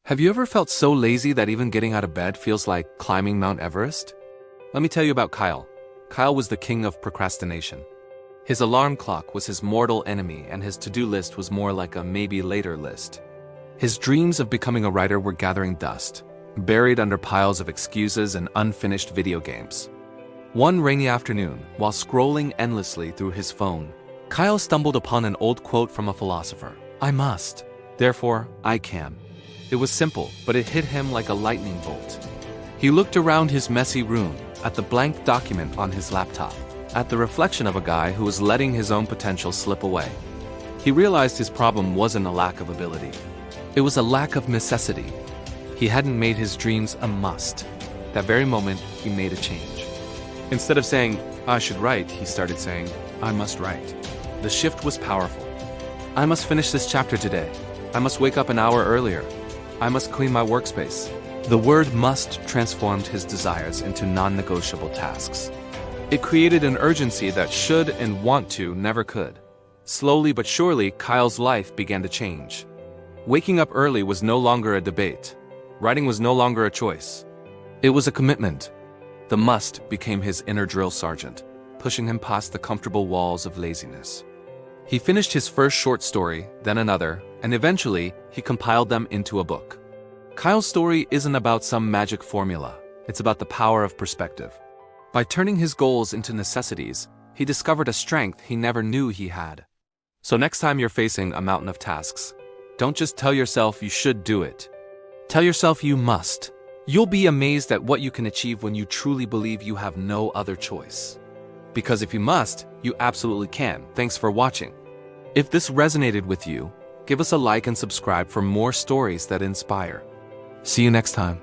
Have you ever felt so lazy that even getting out of bed feels like climbing Mount Everest? Let me tell you about Kyle. Kyle was the king of procrastination. His alarm clock was his mortal enemy, and his to-do list was more like a maybe-later list. His dreams of becoming a writer were gathering dust, buried under piles of excuses and unfinished video games. One rainy afternoon, while scrolling endlessly through his phone, Kyle stumbled upon an old quote from a philosopher. I must, therefore I can. It was simple, but it hit him like a lightning bolt. He looked around his messy room, at the blank document on his laptop, at the reflection of a guy who was letting his own potential slip away. He realized his problem wasn't a lack of ability. It was a lack of necessity. He hadn't made his dreams a must. That very moment, he made a change. Instead of saying, I should write, he started saying, I must write. The shift was powerful. I must finish this chapter today. I must wake up an hour earlier. I must clean my workspace. The word must transformed his desires into non-negotiable tasks. It created an urgency that should and want to never could. Slowly but surely, Kyle's life began to change. Waking up early was no longer a debate. Writing was no longer a choice. It was a commitment. The must became his inner drill sergeant, pushing him past the comfortable walls of laziness. He finished his first short story, then another, and eventually, he compiled them into a book. Kyle's story isn't about some magic formula. It's about the power of perspective. By turning his goals into necessities, he discovered a strength he never knew he had. So next time you're facing a mountain of tasks, don't just tell yourself you should do it. Tell yourself you must. You'll be amazed at what you can achieve when you truly believe you have no other choice. Because if you must, you absolutely can. Thanks for watching. If this resonated with you, give us a like and subscribe for more stories that inspire. See you next time.